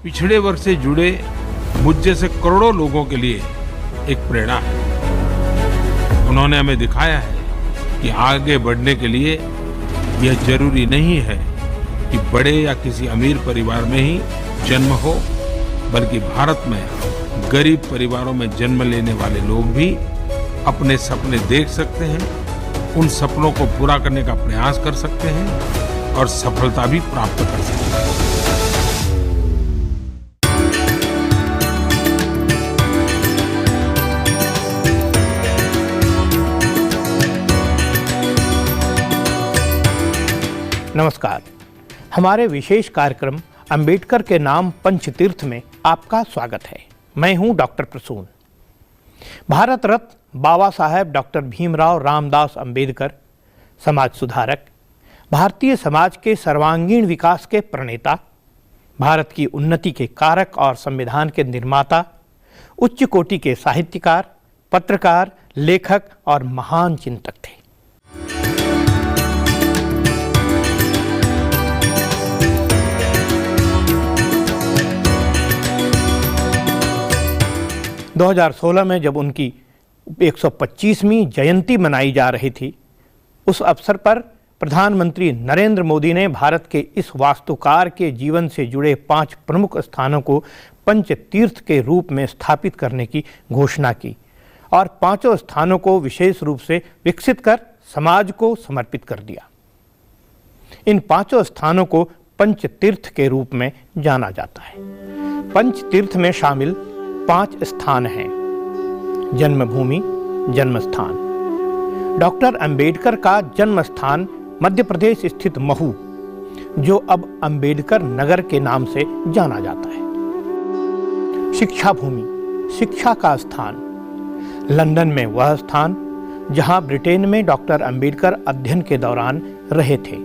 पिछड़े वर्ग से जुड़े मुझ जैसे करोड़ों लोगों के लिए एक प्रेरणा है। उन्होंने हमें दिखाया है कि आगे बढ़ने के लिए यह जरूरी नहीं है कि बड़े या किसी अमीर परिवार में ही जन्म हो, बल्कि भारत में गरीब परिवारों में जन्म लेने वाले लोग भी अपने सपने देख सकते हैं, उन सपनों को पूरा करने का प्रयास कर सकते हैं और सफलता भी प्राप्त कर सकते हैं। नमस्कार। हमारे विशेष कार्यक्रम अंबेडकर के नाम पंचतीर्थ में आपका स्वागत है। मैं हूं डॉक्टर प्रसून। भारत रत्न बाबा साहेब डॉक्टर भीमराव रामदास अंबेडकर समाज सुधारक, भारतीय समाज के सर्वांगीण विकास के प्रणेता, भारत की उन्नति के कारक और संविधान के निर्माता, उच्च कोटि के साहित्यकार, पत्रकार, लेखक और महान चिंतक थे। – 2016 में जब उनकी 125वीं जयंती मनाई जा रही थी, उस अवसर पर प्रधानमंत्री नरेंद्र मोदी ने भारत के इस वास्तुकार के जीवन से जुड़े 5 प्रमुख स्थानों को पंचतीर्थ के रूप में स्थापित करने की घोषणा की और 5 स्थानों को विशेष रूप से विकसित कर समाज को समर्पित कर दिया। इन 5 स्थानों को पंचतीर्थ के रूप में जाना जाता है। पंचतीर्थ में शामिल 5 स्थान हैं। जन्मभूमि, जन्म स्थान। डॉक्टर अंबेडकर का जन्म स्थान मध्य प्रदेश स्थित महू, जो अब अंबेडकर नगर के नाम से जाना जाता है। शिक्षा भूमि, शिक्षा का स्थान। लंदन में वह स्थान जहां ब्रिटेन में डॉक्टर अंबेडकर अध्ययन के दौरान रहे थे।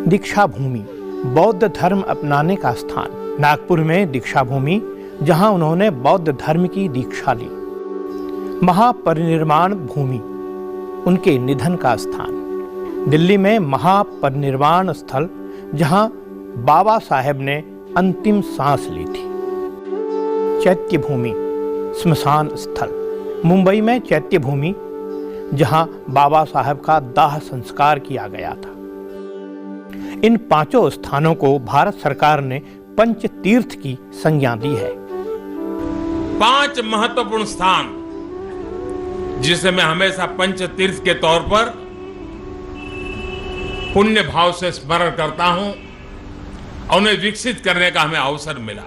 दीक्षा भूमि, बौद्ध धर्म अपनाने का स्थान। नागपुर में दीक्षा भूमि, जहां उन्होंने बौद्ध धर्म की दीक्षा ली। महापरिनिर्वाण भूमि, उनके निधन का स्थान। दिल्ली में महापरिनिर्वाण स्थल, जहां बाबा साहेब ने अंतिम सांस ली थी। चैत्य भूमि, स्मशान स्थल। मुंबई में चैत्य भूमि, जहां बाबा साहेब का दाह संस्कार किया गया था। इन 5 स्थानों को भारत सरकार ने पंचतीर्थ की संज्ञा दी है। 5 महत्वपूर्ण स्थान जिसे मैं हमेशा पंचतीर्थ के तौर पर पुण्य भाव से स्मरण करता हूं और उन्हें विकसित करने का हमें अवसर मिला।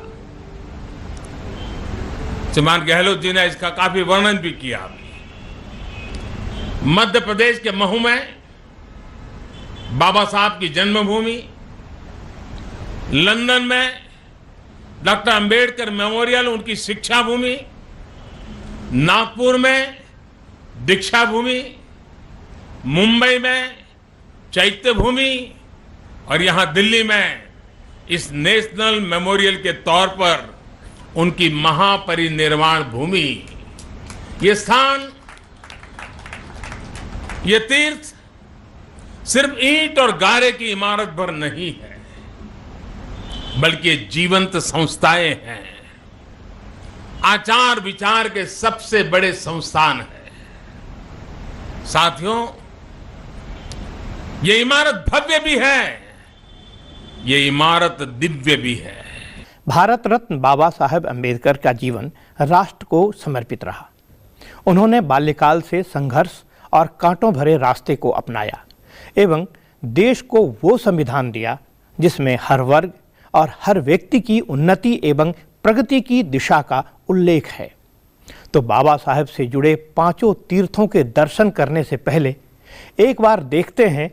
श्रीमान गहलोत जी ने इसका काफी वर्णन भी किया। मध्य प्रदेश के महू में बाबा साहब की जन्मभूमि, लंदन में डॉक्टर अंबेडकर मेमोरियल उनकी शिक्षा भूमि, नागपुर में दीक्षा भूमि, मुंबई में चैत्य भूमि और यहां दिल्ली में इस नेशनल मेमोरियल के तौर पर उनकी महापरिनिर्वाण भूमि। ये स्थान, ये तीर्थ सिर्फ ईंट और गारे की इमारत भर नहीं है, बल्कि जीवंत संस्थाएं हैं। आचार विचार के सबसे बड़े संस्थान हैं। साथियों, ये इमारत भव्य भी है, ये इमारत दिव्य भी है। भारत रत्न बाबा साहेब अंबेडकर का जीवन राष्ट्र को समर्पित रहा। उन्होंने बाल्यकाल से संघर्ष और कांटों भरे रास्ते को अपनाया एवं देश को वो संविधान दिया जिसमें हर वर्ग और हर व्यक्ति की उन्नति एवं प्रगति की दिशा का उल्लेख है। तो बाबा साहेब से जुड़े 5 तीर्थों के दर्शन करने से पहले एक बार देखते हैं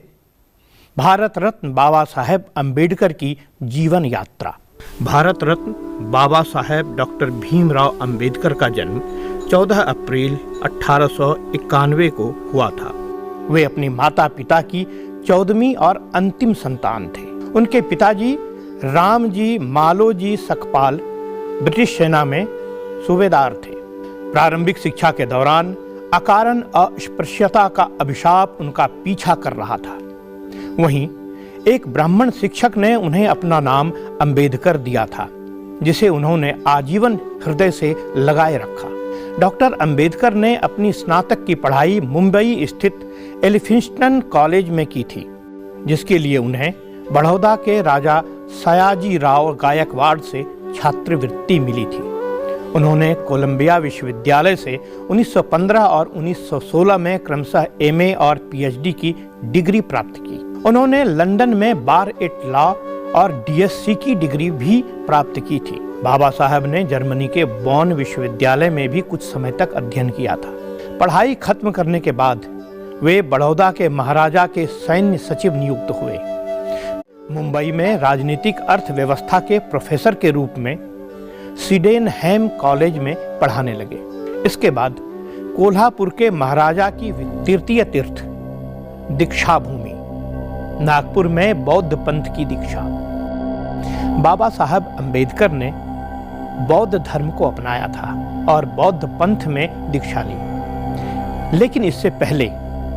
भारत रत्न बाबा साहेब अंबेडकर की जीवन यात्रा। भारत रत्न बाबा साहेब डॉक्टर भीमराव अंबेडकर का जन्म 14 अप्रैल 1891 को हुआ था। वे अपने माता पिता की 14वीं और अंतिम संतान थे। उनके पिताजी रामजी मालोजी सकपाल ब्रिटिश सेना में सूबेदार थे। प्रारंभिक शिक्षा के दौरान अकारण अस्पृश्यता का अभिशाप उनका पीछा कर रहा था। वहीं एक ब्राह्मण शिक्षक ने उन्हें अपना नाम अंबेडकर दिया था, जिसे उन्होंने आजीवन हृदय से लगाए रखा। डॉक्टर अंबेडकर ने अपनी स्नातक की पढ़ाई मुंबई स्थित एलिफिंस्टन कॉलेज में की थी, जिसके लिए उन्हें बड़ौदा के राजा सयाजी राव गायकवाड़ से छात्रवृत्ति मिली थी। उन्होंने कोलंबिया विश्वविद्यालय से 1915 और 1916 में क्रमशः एमए और पीएचडी की डिग्री प्राप्त की। उन्होंने लंदन में बार एट लॉ और डीएससी की डिग्री भी प्राप्त की थी। बाबा साहब ने जर्मनी के बॉन विश्वविद्यालय में भी कुछ समय तक अध्ययन किया था। पढ़ाई खत्म करने के बाद वे बड़ौदा के महाराजा के सैन्य सचिव नियुक्त हुए। मुंबई में राजनीतिक अर्थव्यवस्था के प्रोफेसर के रूप में सिडेनहैम कॉलेज में पढ़ाने लगे। इसके बाद कोल्हापुर के महाराजा की तृतीय तीर्थ दीक्षा भूमि नागपुर में बौद्ध पंथ की दीक्षा। बाबा साहब अंबेडकर ने बौद्ध धर्म को अपनाया था और बौद्ध पंथ में दीक्षा ली, लेकिन इससे पहले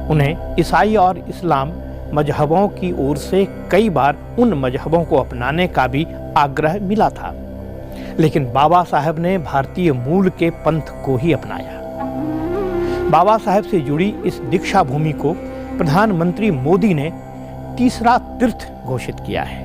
उन्हें ईसाई और इस्लाम मजहबों की ओर से कई बार उन मजहबों को अपनाने का भी आग्रह मिला था, लेकिन बाबा साहब ने भारतीय मूल के पंथ को ही अपनाया। बाबा साहब से जुड़ी इस दीक्षा भूमि को प्रधानमंत्री मोदी ने तीसरा तीर्थ घोषित किया है।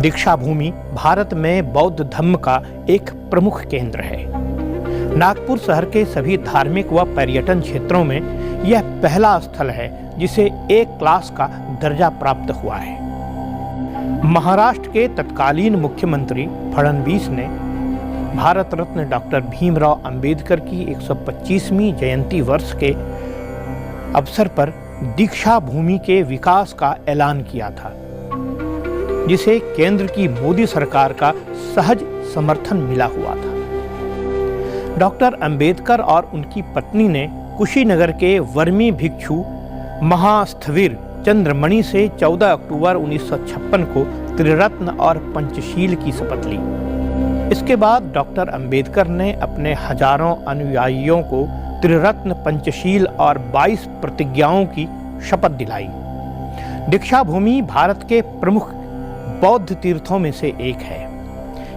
दीक्षा भूमि भारत में बौद्ध धर्म का एक प्रमुख केंद्र है। नागपुर शहर के सभी धार्मिक व पर्यटन क्षेत्रों में यह पहला स्थल है जिसे ए क्लास का दर्जा प्राप्त हुआ है। महाराष्ट्र के तत्कालीन मुख्यमंत्री फडणवीस ने भारत रत्न डॉक्टर भीमराव अंबेडकर की 125वीं जयंती वर्ष के अवसर पर दीक्षा भूमि के विकास का ऐलान किया था, जिसे केंद्र की मोदी सरकार का सहज समर्थन मिला हुआ था। डॉक्टर अंबेडकर और उनकी पत्नी ने कुशीनगर के वर्मी भिक्षु महास्थविर चंद्रमणि से 14 अक्टूबर 1956 को त्रिरत्न और पंचशील की शपथ ली। इसके बाद डॉक्टर अंबेडकर ने अपने हजारों अनुयायियों को त्रिरत्न, पंचशील और 22 प्रतिज्ञाओं की शपथ दिलाई। दीक्षा भूमि भारत के प्रमुख बौद्ध तीर्थों में से एक है।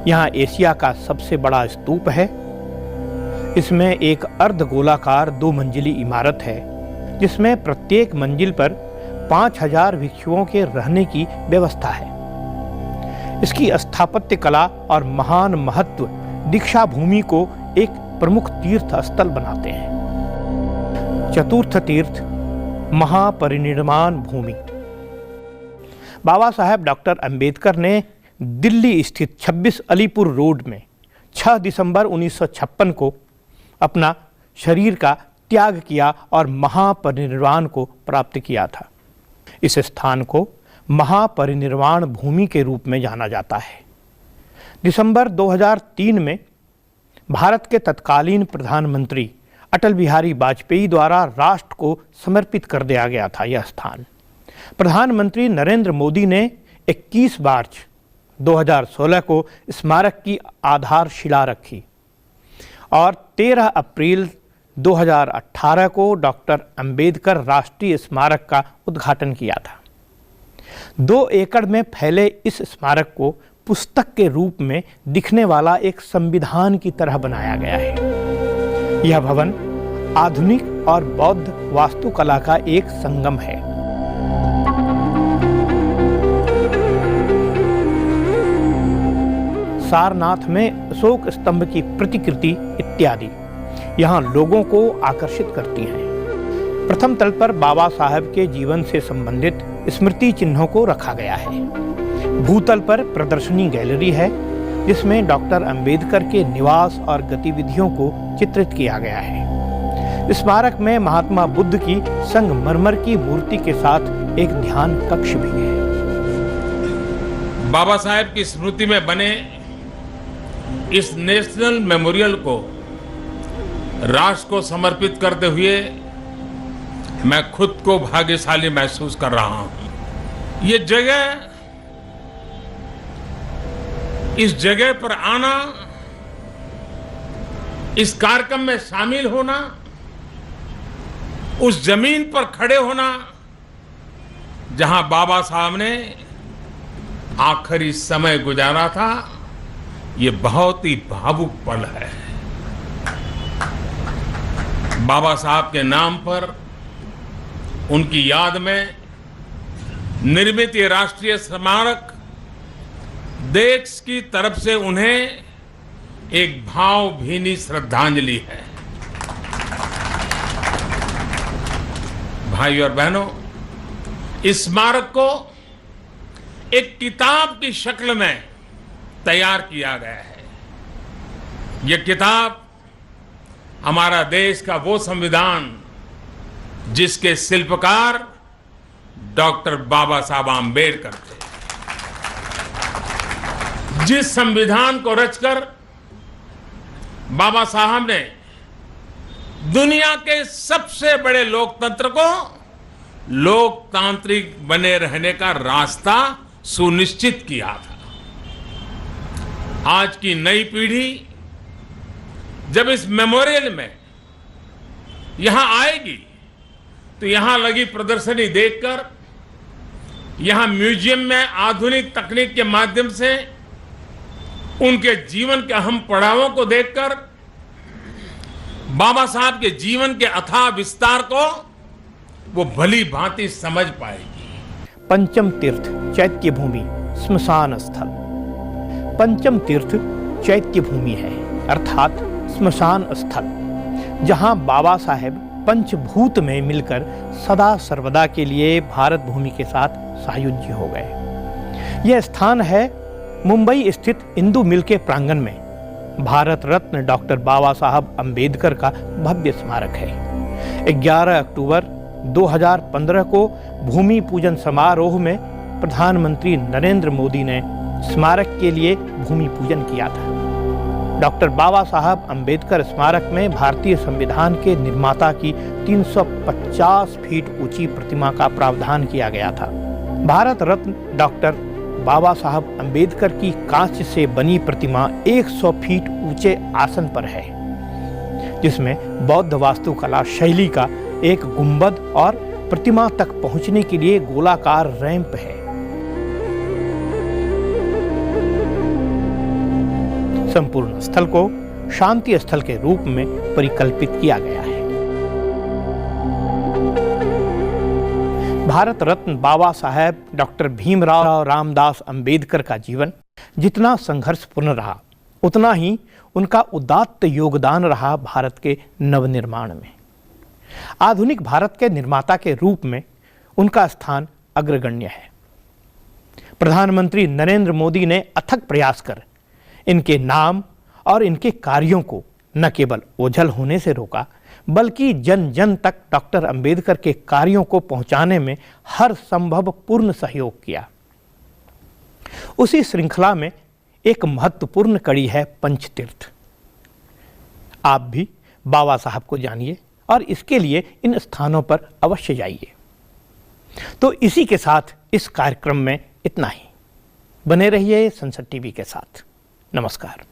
यहाँ एशिया का सबसे बड़ा स्तूप है। इसमें एक अर्धगोलाकार 2 मंजिली इमारत है, जिसमें प्रत्येक मंजिल पर 5000 भिक्षुओं के रहने की व्यवस्था है। इसकी स्थापत्य कला और महान महत्व दीक्षा भूमि को एक प्रमुख तीर्थ स्थल बनाते हैं। चतुर्थ तीर्थ महापरिनिर्वाण भूमि। बाबा साहब डॉक्टर अंबेडकर ने दिल्ली स्थित 26 अलीपुर रोड में 6 दिसंबर 1956 को अपना शरीर का त्याग किया और महापरिनिर्वाण को प्राप्त किया था। इस स्थान को महापरिनिर्वाण भूमि के रूप में जाना जाता है। दिसंबर 2003 में भारत के तत्कालीन प्रधानमंत्री अटल बिहारी वाजपेयी द्वारा राष्ट्र को समर्पित कर दिया गया था। यह स्थान प्रधानमंत्री नरेंद्र मोदी ने 21 मार्च 2016 को स्मारक की आधारशिला रखी और 13 अप्रैल 2018 को डॉक्टर अंबेडकर राष्ट्रीय स्मारक का उद्घाटन किया था। 2 एकड़ में फैले इस स्मारक को पुस्तक के रूप में दिखने वाला एक संविधान की तरह बनाया गया है। यह भवन आधुनिक और बौद्ध वास्तुकला का एक संगम है। सारनाथ में अशोक स्तंभ की प्रतिकृति इत्यादि यहाँ लोगों को आकर्षित करती हैं। प्रथम तल पर बाबा साहब के जीवन से संबंधित स्मृति चिन्हों को रखा गया है। भूतल पर प्रदर्शनी गैलरी है, जिसमें डॉक्टर अंबेडकर के निवास और गतिविधियों को चित्रित किया गया है। स्मारक में महात्मा बुद्ध की संगमरमर की मूर्ति के साथ एक ध्यान कक्ष भी है। बाबा साहब की स्मृति में बने इस नेशनल मेमोरियल को राष्ट्र को समर्पित करते हुए मैं खुद को भाग्यशाली महसूस कर रहा हूं। ये जगह, इस जगह पर आना, इस कार्यक्रम में शामिल होना, उस जमीन पर खड़े होना जहां बाबा साहब ने आखिरी समय गुजारा था, ये बहुत ही भावुक पल है। बाबा साहब के नाम पर उनकी याद में निर्मित ये राष्ट्रीय स्मारक देश की तरफ से उन्हें एक भावभीनी श्रद्धांजलि है। भाइयों और बहनों, इस स्मारक को एक किताब की शक्ल में तैयार किया गया है। यह किताब हमारा देश का वो संविधान जिसके शिल्पकार डॉक्टर बाबा साहब आम्बेडकर थे, जिस संविधान को रचकर बाबा साहब ने दुनिया के सबसे बड़े लोकतंत्र को लोकतांत्रिक बने रहने का रास्ता सुनिश्चित किया था। आज की नई पीढ़ी जब इस मेमोरियल में यहां आएगी तो यहां लगी प्रदर्शनी देखकर, यहां म्यूजियम में आधुनिक तकनीक के माध्यम से उनके जीवन के अहम पड़ावों को देखकर बाबा साहब के जीवन के अथाह विस्तार को वो भली भांति समझ पाएगी। पंचम तीर्थ चैत्य भूमि श्मशान स्थल। पंचम तीर्थ चैत्य भूमि है, अर्थात श्मशान स्थल, जहां बाबा साहेब पंचभूत में मिलकर सदा सर्वदा के लिए भारत भूमि के साथ सायुज्य हो गए। यह स्थान है मुंबई स्थित इंदु मिल के प्रांगण में। भारत रत्न डॉक्टर बाबा साहब अंबेडकर का भव्य स्मारक है। 11 अक्टूबर 2015 को भूमि पूजन समारोह में प्रधानमंत्री नरेंद्र मोदी ने स्मारक के लिए भूमि पूजन किया था। डॉक्टर बाबा साहब अंबेडकर स्मारक में भारतीय संविधान के निर्माता की 350 फीट ऊंची प्रतिमा का प्रावधान किया गया था। भारत रत्न डॉक्टर बाबा साहब अंबेडकर की कांच से बनी प्रतिमा 100 फीट ऊंचे आसन पर है, जिसमें बौद्ध वास्तुकला शैली का एक गुंबद और प्रतिमा तक पहुंचने के लिए गोलाकार रैंप है। संपूर्ण स्थल को शांति स्थल के रूप में परिकल्पित किया गया है। भारत रत्न बाबा साहेब डॉक्टर भीमराव रामदास अंबेडकर का जीवन जितना संघर्षपूर्ण रहा, उतना ही उनका उदात्त योगदान रहा भारत के नवनिर्माण में। आधुनिक भारत के निर्माता के रूप में उनका स्थान अग्रगण्य है। प्रधानमंत्री नरेंद्र मोदी ने अथक प्रयास कर इनके नाम और इनके कार्यों को न केवल ओझल होने से रोका, बल्कि जन जन तक डॉक्टर अंबेडकर के कार्यों को पहुंचाने में हर संभव पूर्ण सहयोग किया। उसी श्रृंखला में एक महत्वपूर्ण कड़ी है पंचतीर्थ। आप भी बाबा साहब को जानिए और इसके लिए इन स्थानों पर अवश्य जाइए। तो इसी के साथ इस कार्यक्रम में इतना ही। बने रहिए संसद टीवी के साथ। नमस्कार।